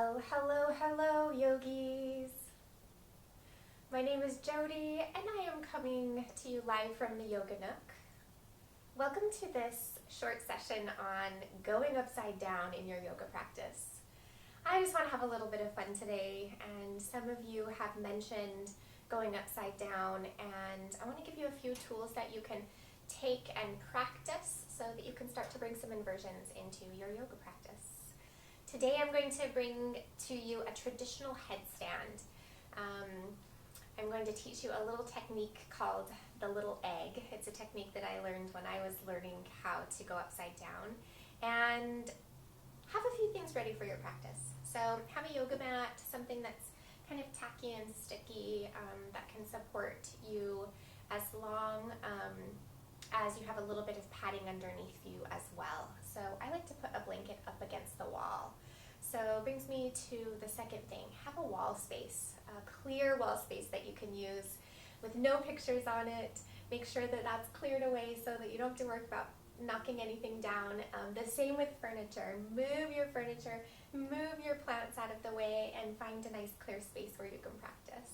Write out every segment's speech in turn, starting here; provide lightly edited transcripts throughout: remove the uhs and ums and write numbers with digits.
Well, hello, yogis. My name is Jodi, and I am coming to you live from the Yoga Nook. Welcome to this short session on going upside down in your yoga practice. I just want to have a little bit of fun today, and some of you have mentioned going upside down, and I want to give you a few tools that you can take and practice so that you can start to bring some inversions into your yoga practice. Today I'm going to bring to you a traditional headstand. I'm going to teach you a little technique called the little egg. It's a technique that I learned when I was learning how to go upside down, and have a few things ready for your practice. So have a yoga mat, something that's kind of tacky and sticky that can support you as long as you have a little bit of padding underneath you as well. So I like to put a blanket up against the wall. So brings me to the second thing. Have a wall space, a clear wall space that you can use with no pictures on it. Make sure that that's cleared away so that you don't have to worry about knocking anything down. The same with furniture. Move your furniture, move your plants out of the way, and find a nice clear space where you can practice.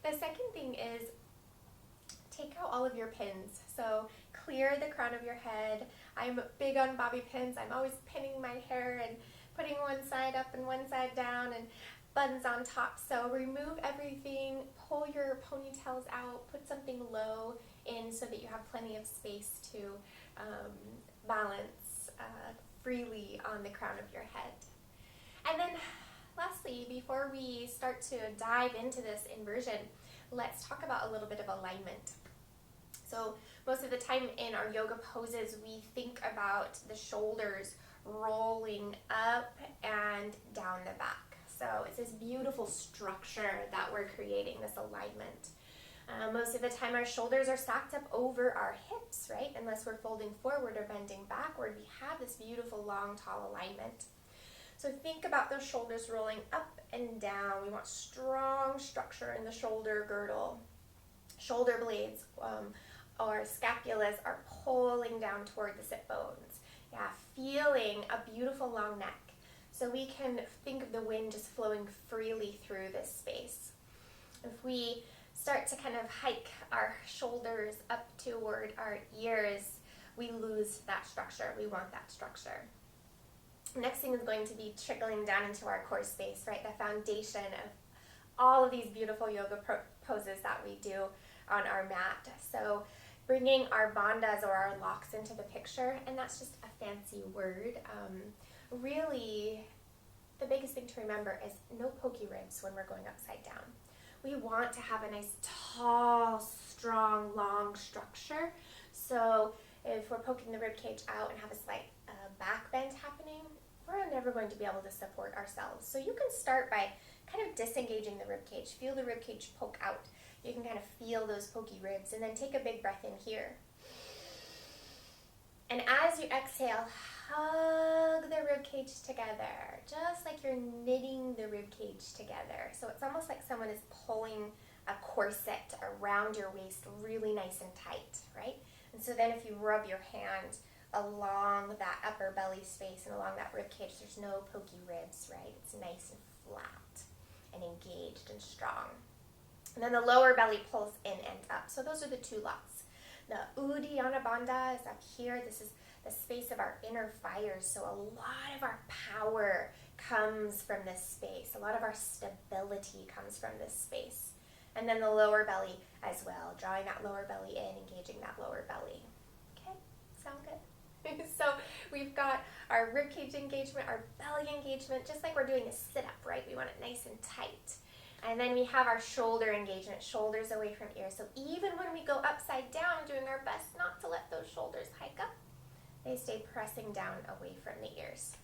The second thing is take out all of your pins. So clear the crown of your head. I'm big on bobby pins. I'm always pinning my hair and putting one side up and one side down and buns on top. So remove everything, pull your ponytails out, put something low in so that you have plenty of space to balance freely on the crown of your head. And then lastly, before we start to dive into this inversion, let's talk about a little bit of alignment. So most of the time in our yoga poses, we think about the shoulders rolling up and down the back. So it's this beautiful structure that we're creating, this alignment. Most of the time our shoulders are stacked up over our hips, right? Unless we're folding forward or bending backward, we have this beautiful long, tall alignment. So think about those shoulders rolling up and down. We want strong structure in the shoulder girdle. Shoulder blades or scapulas are pulling down toward the sit bones. Yeah, feeling a beautiful long neck. So we can think of the wind just flowing freely through this space. If we start to kind of hike our shoulders up toward our ears, we lose that structure. We want that structure. Next thing is going to be trickling down into our core space, right? The foundation of all of these beautiful yoga poses that we do on our mat. So bringing our bandhas or our locks into the picture, and that's just a fancy word. Really, the biggest thing to remember is no pokey ribs when we're going upside down. We want to have a nice, tall, strong, long structure. So if we're poking the rib cage out and have a slight back bend happening, we're never going to be able to support ourselves. So you can start by kind of disengaging the rib cage. Feel the rib cage poke out. You can kind of feel those pokey ribs, and then take a big breath in here. And as you exhale, hug the rib cage together, just like you're knitting the rib cage together. So it's almost like someone is pulling a corset around your waist really nice and tight, right? And so then if you rub your hand along that upper belly space and along that rib cage, there's no pokey ribs, right? It's nice and flat and engaged and strong. And then the lower belly pulls in and up. So those are the two lots. The Uddiyana Bandha is up here. This is the space of our inner fires. So a lot of our power comes from this space. A lot of our stability comes from this space. And then the lower belly as well, drawing that lower belly in, engaging that lower belly. Okay, sound good? So we've got our ribcage engagement, our belly engagement, just like we're doing a sit-up, right? We want it nice and tight. And then we have our shoulder engagement, shoulders away from ears. So even when we go upside down, doing our best not to let those shoulders hike up, they stay pressing down away from the ears.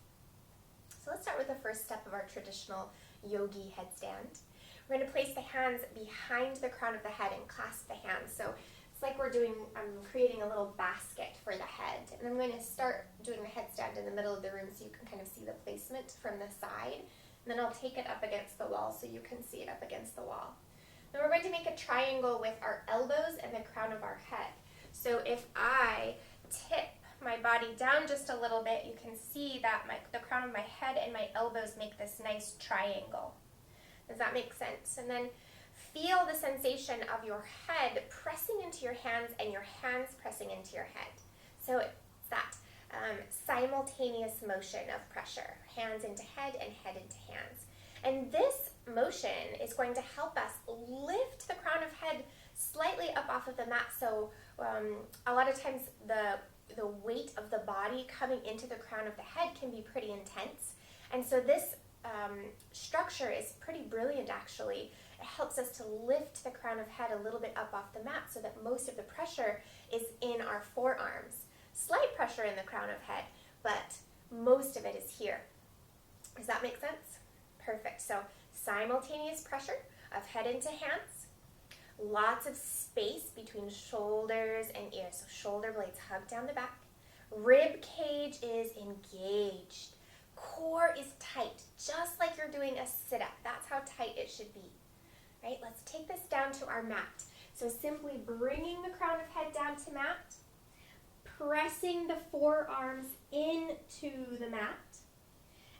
So let's start with the first step of our traditional yogi headstand. We're going to place the hands behind the crown of the head and clasp the hands. So it's like I'm creating a little basket for the head. And I'm going to start doing the headstand in the middle of the room so you can kind of see the placement from the side. And then I'll take it up against the wall so you can see it up against the wall. Then we're going to make a triangle with our elbows and the crown of our head. So if I tip my body down just a little bit, you can see that the crown of my head and my elbows make this nice triangle. Does that make sense? And then feel the sensation of your head pressing into your hands and your hands pressing into your head. So it's that simultaneous motion of pressure, hands into head and head into hands. And this motion is going to help us lift the crown of head slightly up off of the mat. So a lot of times the weight of the body coming into the crown of the head can be pretty intense. And so this structure is pretty brilliant, actually. It helps us to lift the crown of head a little bit up off the mat so that most of the pressure is in our forearms. Slight pressure in the crown of head, but most of it is here. Does that make sense? Perfect. So simultaneous pressure of head into hands. Lots of space between shoulders and ears. So shoulder blades hug down the back. Rib cage is engaged. Core is tight, just like you're doing a sit-up. That's how tight it should be. Right? Let's take this down to our mat. So simply bringing the crown of head down to mat, pressing the forearms into the mat,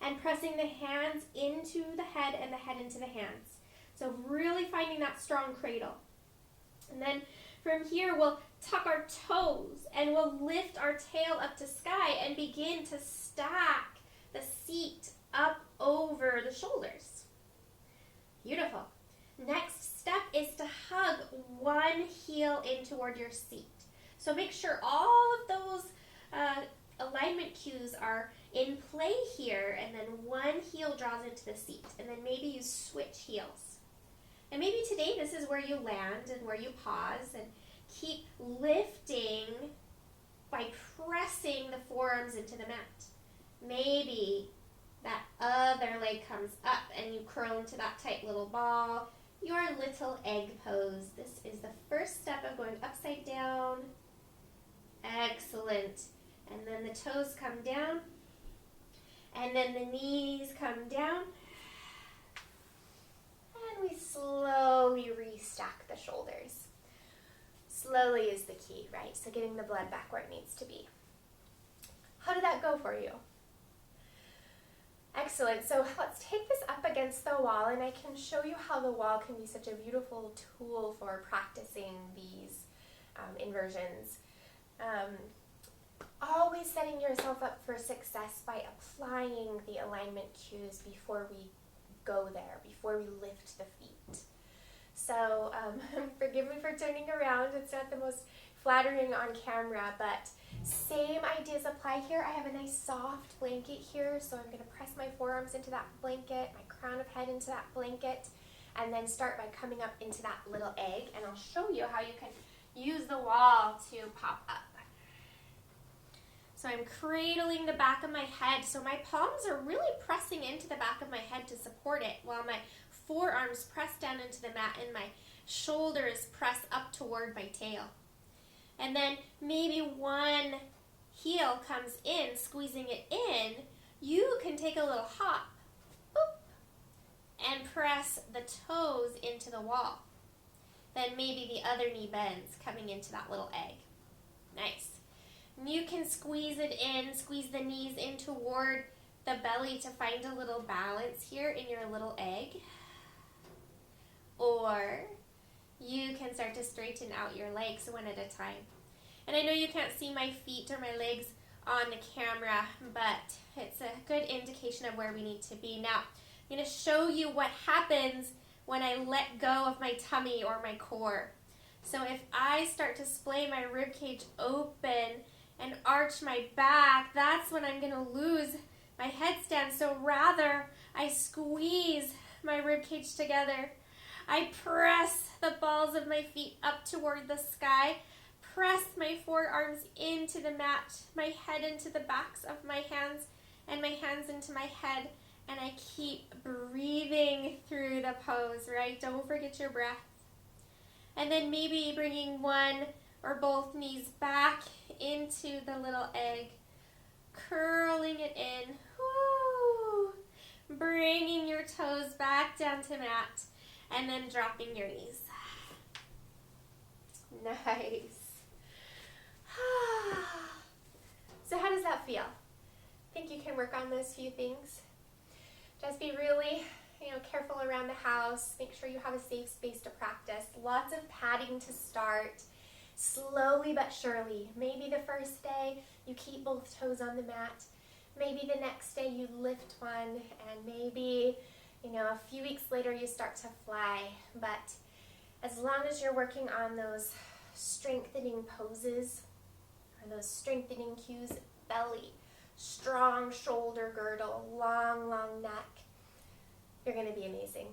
and pressing the hands into the head and the head into the hands. So really finding that strong cradle. And then from here, we'll tuck our toes and we'll lift our tail up to sky and begin to stack the seat up over the shoulders. Beautiful. Next step is to hug one heel in toward your seat. So make sure all of those alignment cues are in play here, and then one heel draws into the seat, and then maybe you switch heels. And maybe today this is where you land and where you pause, and keep lifting by pressing the forearms into the mat. Maybe that other leg comes up and you curl into that tight little ball, your little egg pose. This is the first step of going upside down. Excellent. And then the toes come down, and then the knees come down, and we slowly restack the shoulders. Slowly is the key, right? So getting the blood back where it needs to be. How did that go for you? Excellent. So let's take this up against the wall, and I can show you how the wall can be such a beautiful tool for practicing these inversions. Always setting yourself up for success by applying the alignment cues before we go there, before we lift the feet. So forgive me for turning around. It's not the most flattering on camera, but same ideas apply here. I have a nice soft blanket here, so I'm going to press my forearms into that blanket, my crown of head into that blanket, and then start by coming up into that little egg, and I'll show you how you can use the wall to pop up. So I'm cradling the back of my head, so my palms are really pressing into the back of my head to support it, while my forearms press down into the mat and my shoulders press up toward my tail. And then maybe one heel comes in, squeezing it in. You can take a little hop, boop, and press the toes into the wall. Then maybe the other knee bends, coming into that little egg. Nice. You can squeeze it in, squeeze the knees in toward the belly to find a little balance here in your little egg. Or you can start to straighten out your legs one at a time. And I know you can't see my feet or my legs on the camera, but it's a good indication of where we need to be. Now, I'm going to show you what happens when I let go of my tummy or my core. So if I start to splay my rib cage open and arch my back, that's when I'm going to lose my headstand. So rather, I squeeze my rib cage together. I press the balls of my feet up toward the sky, press my forearms into the mat, my head into the backs of my hands, and my hands into my head, and I keep breathing through the pose, right? Don't forget your breath. And then maybe bringing one or both knees back into the little egg, curling it in, woo, bringing your toes back down to mat, and then dropping your knees. Nice. So how does that feel? Think you can work on those few things? Just be really, careful around the house. Make sure you have a safe space to practice. Lots of padding to start. Slowly but surely. Maybe the first day you keep both toes on the mat. Maybe the next day you lift one, and maybe, a few weeks later you start to fly. But as long as you're working on those strengthening poses, or those strengthening cues, belly, strong shoulder girdle, long, long neck, you're going to be amazing.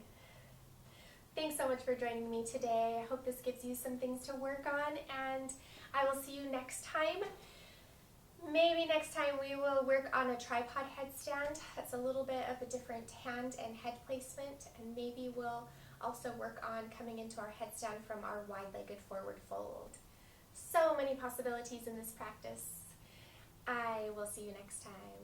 Thanks so much for joining me today. I hope this gives you some things to work on, and I will see you next time. Maybe next time we will work on a tripod headstand. That's a little bit of a different hand and head placement, and maybe we'll also work on coming into our headstand from our wide-legged forward fold. So many possibilities in this practice. I will see you next time.